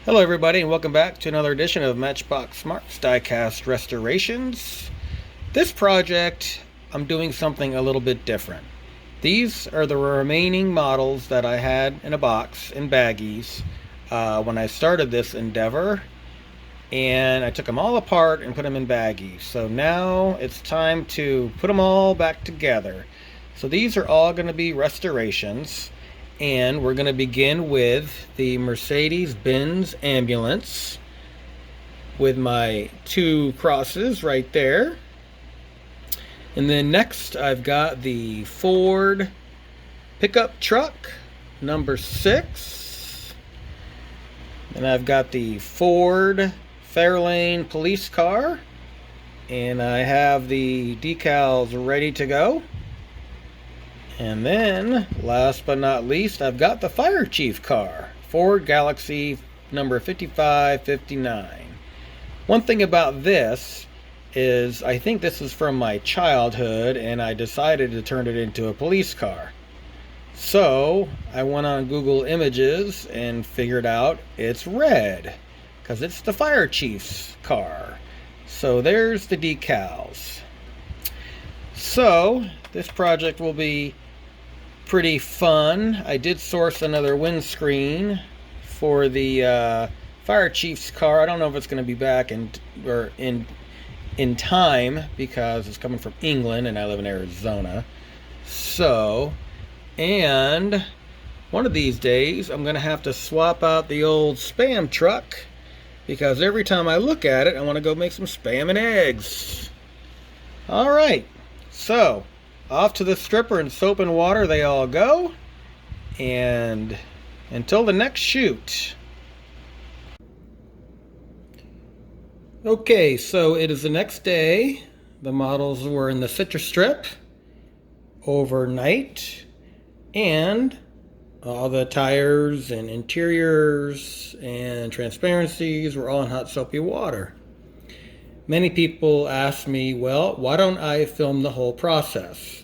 Hello everybody and welcome back to another edition of Matchbox Smart's Diecast Restorations. This project, I'm doing something a little bit different. These are the remaining models that I had in a box in baggies when I started this endeavor, and I took them all apart and put them in baggies. So now it's time to put them all back together. So these are all going to be restorations. And we're going to begin with the Mercedes-Benz ambulance with my two crosses right there. And then next I've got the Ford pickup truck number 6. And I've got the Ford Fairlane police car. And I have the decals ready to go. And then, last but not least, I've got the Fire Chief car, Ford Galaxy number 5559. One thing about this is I think this is from my childhood, and I decided to turn it into a police car. So, I went on Google Images and figured out it's red, because it's the Fire Chief's car. So there's the decals. So, this project will be pretty fun. I did source another windscreen for the Fire Chief's car. I don't know if it's going to be back in time because it's coming from England and I live in Arizona. So, and one of these days I'm going to have to swap out the old Spam truck because every time I look at it I want to go make some Spam and eggs. Alright, so off to the stripper and soap and water they all go, and until the next shoot. Okay, so it is the next day. The models were in the citrus strip overnight, and all the tires and interiors and transparencies were all in hot soapy water. Many people ask me, well, why don't I film the whole process?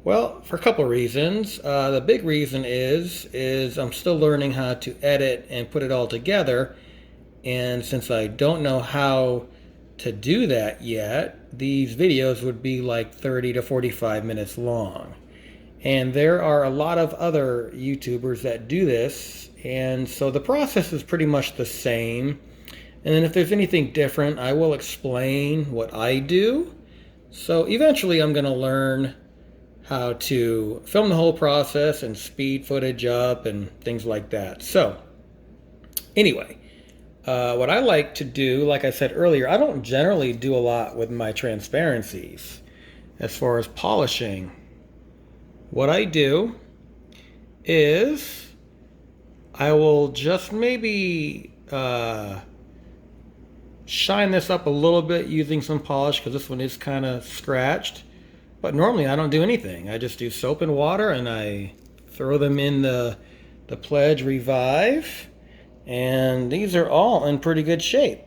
Well, for a couple reasons. The big reason is I'm still learning how to edit and put it all together. And since I don't know how to do that yet, these videos would be like 30 to 45 minutes long. And there are a lot of other YouTubers that do this. And so the process is pretty much the same. And then if there's anything different, I will explain what I do. So eventually I'm going to learn how to film the whole process and speed footage up and things like that. So anyway, what I like to do, like I said earlier, I don't generally do a lot with my transparencies as far as polishing. What I do is I will just maybe shine this up a little bit using some polish because this one is kind of scratched. But normally I don't do anything. I just do soap and water and I throw them in the Pledge Revive. And these are all in pretty good shape.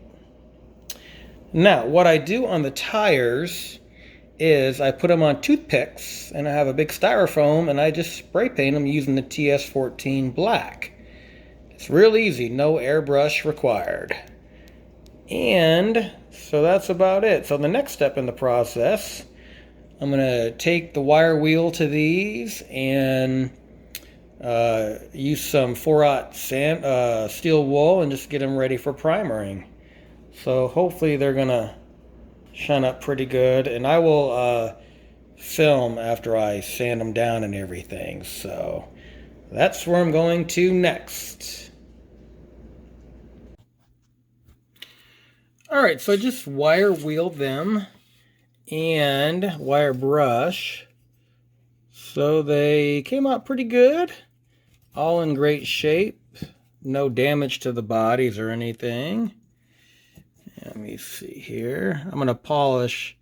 Now, what I do on the tires is I put them on toothpicks and I have a big styrofoam and I just spray paint them using the TS14 black. It's real easy, no airbrush required. And so that's about it. So the next step in the process, I'm going to take the wire wheel to these and use some 4/0 steel wool and just get them ready for primering. So hopefully they're going to shine up pretty good. And I will film after I sand them down and everything. So that's where I'm going to next. Alright, so I just wire wheel them and wire brush, so they came out pretty good, all in great shape, no damage to the bodies or anything. Let me see here. I'm going to polish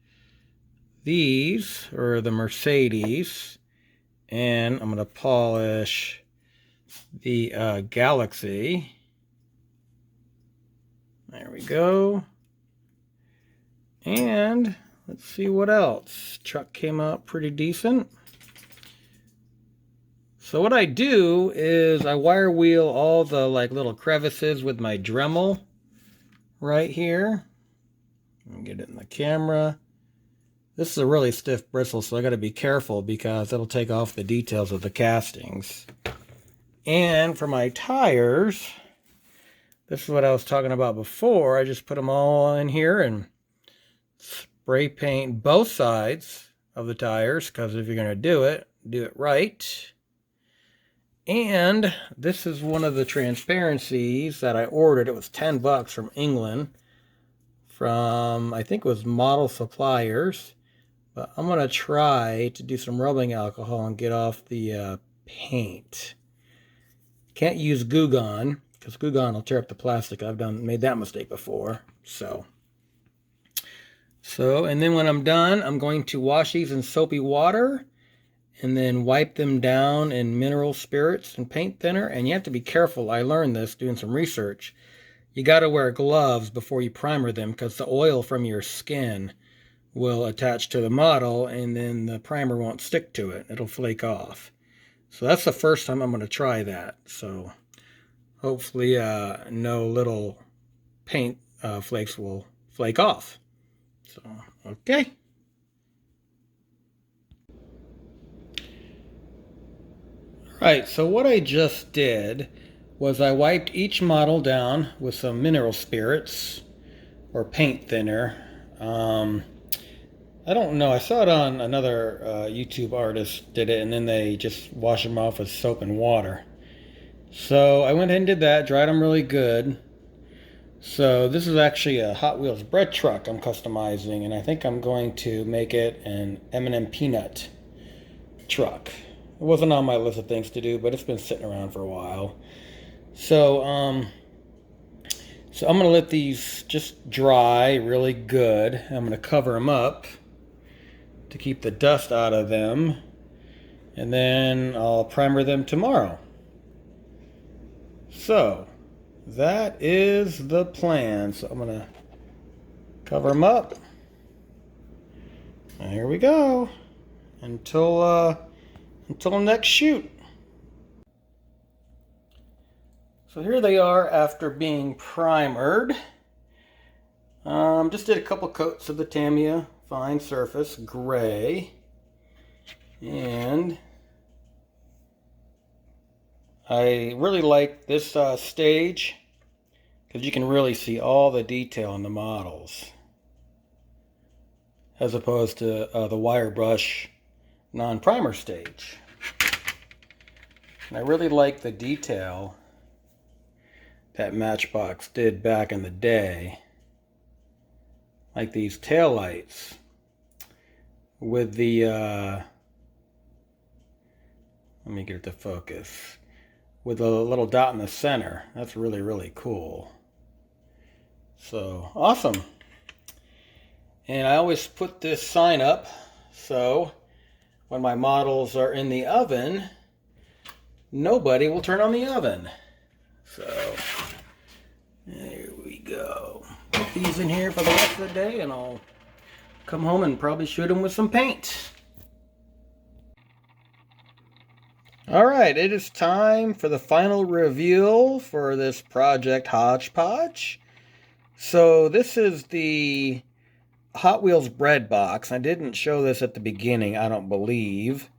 these, or the Mercedes, and I'm going to polish the Galaxy. There we go. And let's see what else. Truck came out pretty decent. So what I do is I wire wheel all the like little crevices with my Dremel right here. Let me get it in the camera. This is a really stiff bristle, so I got to be careful because it'll take off the details of the castings. And for my tires, this is what I was talking about before. I just put them all in here and spray paint both sides of the tires, because if you're going to do it right. And this is one of the transparencies that I ordered. It was $10 from England, from I think it was Model Suppliers. But I'm going to try to do some rubbing alcohol and get off the paint. Can't use Goo Gone, because Goo Gone will tear up the plastic. I've made that mistake before. So, and then when I'm done, I'm going to wash these in soapy water and then wipe them down in mineral spirits and paint thinner. And you have to be careful. I learned this doing some research. You got to wear gloves before you primer them, because the oil from your skin will attach to the model and then the primer won't stick to it. It'll flake off. So that's the first time I'm going to try that. So hopefully no little paint flakes will flake off. So, okay. Alright, so what I just did was I wiped each model down with some mineral spirits or paint thinner. I don't know. I saw it on another YouTube artist did it, and then they just wash them off with soap and water. So I went ahead and did that, dried them really good. So this is actually a Hot Wheels bread truck I'm customizing, and I think I'm going to make it an M&M peanut truck. It wasn't on my list of things to do, but it's been sitting around for a while. So I'm going to let these just dry really good. I'm going to cover them up to keep the dust out of them, and then I'll primer them tomorrow. So that is the plan. So I'm gonna cover them up, and here we go until next shoot. So here they are after being primered. Just did a couple coats of the Tamiya Fine Surface Gray, and I really like this stage because you can really see all the detail in the models as opposed to the wire brush non-primer stage. And I really like the detail that Matchbox did back in the day. Like these tail lights with the let me get it to focus, with a little dot in the center. That's really, really cool. So awesome. And I always put this sign up so when my models are in the oven, nobody will turn on the oven. So there we go. Put these in here for the rest of the day, and I'll come home and probably shoot them with some paint. Alright, it is time for the final reveal for this project Hodgepodge. So this is the Hotwheels Bread Box. I didn't show this at the beginning, I don't believe.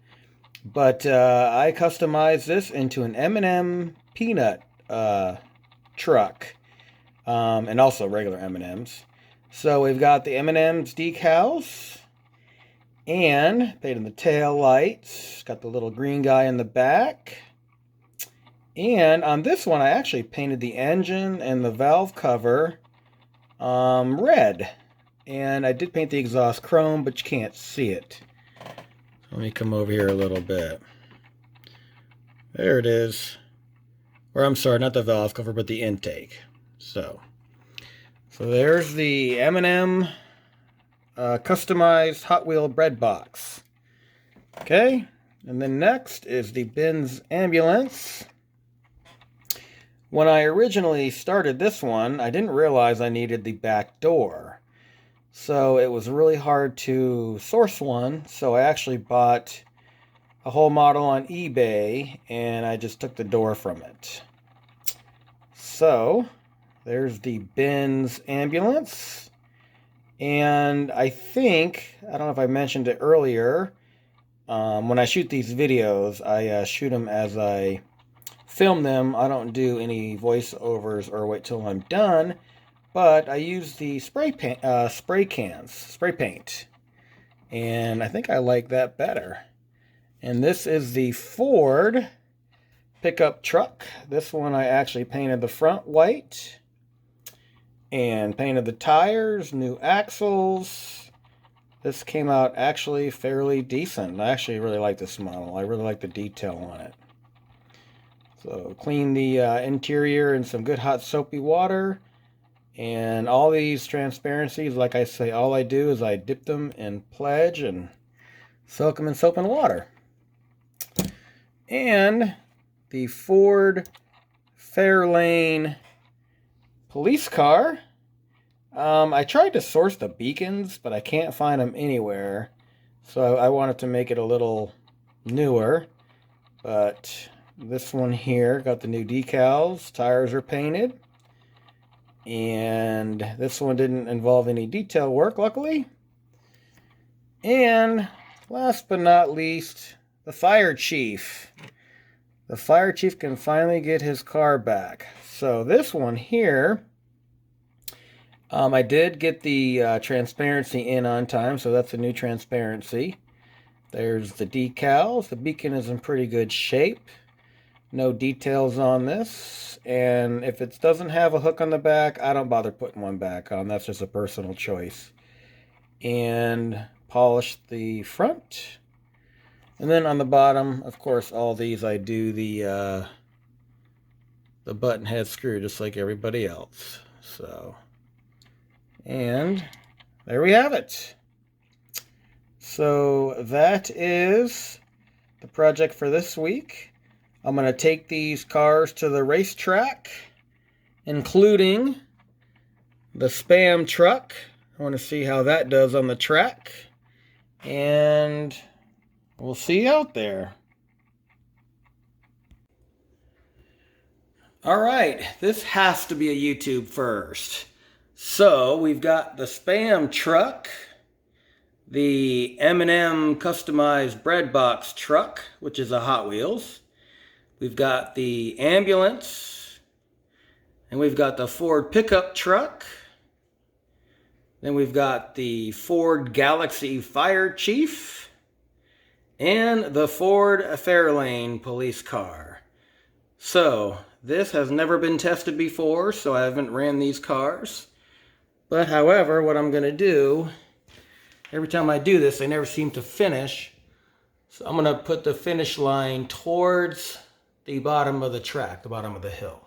But I customized this into an M&M peanut truck. And also regular M&Ms. So we've got the M&M's decals, and painted the tail lights. Got the little green guy in the back. And on this one, I actually painted the engine and the valve cover red. And I did paint the exhaust chrome, but you can't see it. Let me come over here a little bit. There it is. Or I'm sorry, not the valve cover, but the intake. So there's the M&M customized Hot Wheel Bread Box. Okay, and then next is the Benz Ambulance. When I originally started this one, I didn't realize I needed the back door. So it was really hard to source one, so I actually bought a whole model on eBay, and I just took the door from it. So, there's the Benz ambulance. And I don't know if I mentioned it earlier, when I shoot these videos, I shoot them as I film them. I don't do any voiceovers or wait till I'm done, but I use the spray paint, and I think I like that better. And this is the Ford pickup truck. This one I actually painted the front white and painted the tires, new axles. This came out actually fairly decent. I actually really like this model. I really like the detail on it. So clean the interior in some good hot soapy water. And all these transparencies, like I say, all I do is I dip them in Pledge and soak them in soap and water. And the Ford Fairlane police car. I tried to source the beacons, but I can't find them anywhere. So I wanted to make it a little newer. But this one here got the new decals. Tires are painted. And this one didn't involve any detail work, luckily. And last but not least, the fire chief. The fire chief can finally get his car back. So this one here, I did get the transparency in on time, so that's a new transparency. There's the decals. The beacon is in pretty good shape. No details on this. And if it doesn't have a hook on the back, I don't bother putting one back on. That's just a personal choice. And polish the front. And then on the bottom, of course, all these I do the button head screw just like everybody else. So, and there we have it. So that is the project for this week. I'm going to take these cars to the racetrack, including the Spam truck. I want to see how that does on the track. And we'll see you out there. All right, this has to be a YouTube first. So we've got the Spam truck, the M&M customized bread box truck, which is a Hot Wheels. We've got the ambulance, and we've got the Ford pickup truck. Then we've got the Ford Galaxy Fire Chief and the Ford Fairlane police car. So this has never been tested before, so I haven't ran these cars. But however, what I'm going to do, every time I do this, they never seem to finish. So I'm going to put the finish line towards the bottom of the track, the bottom of the hill.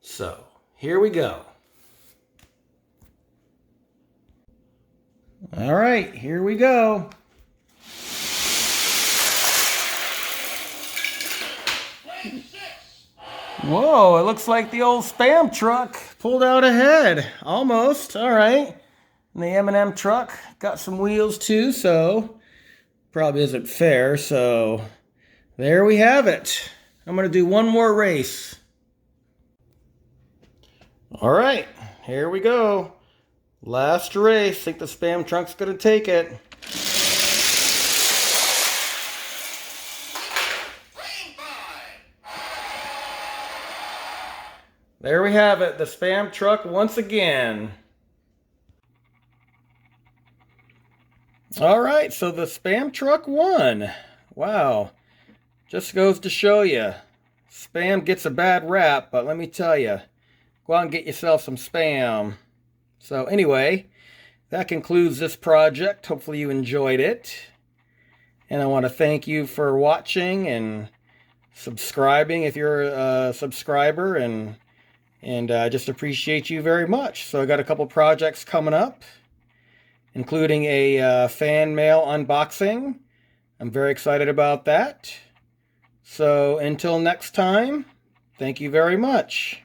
So here we go. All right, here we go. Whoa, it looks like the old Spam truck pulled out ahead. Almost, all right. And the M&M truck got some wheels too, so probably isn't fair. So there we have it. I'm going to do one more race. All right, here we go. Last race. I think the Spam truck's going to take it. There we have it. The Spam truck once again. All right, so the Spam truck won. Wow. Just goes to show you. Spam gets a bad rap, but let me tell you, go out and get yourself some Spam. So anyway, that concludes this project. Hopefully you enjoyed it. And I want to thank you for watching and subscribing if you're a subscriber, and I just appreciate you very much. So I got a couple projects coming up, including a fan mail unboxing. I'm very excited about that. So until next time, thank you very much.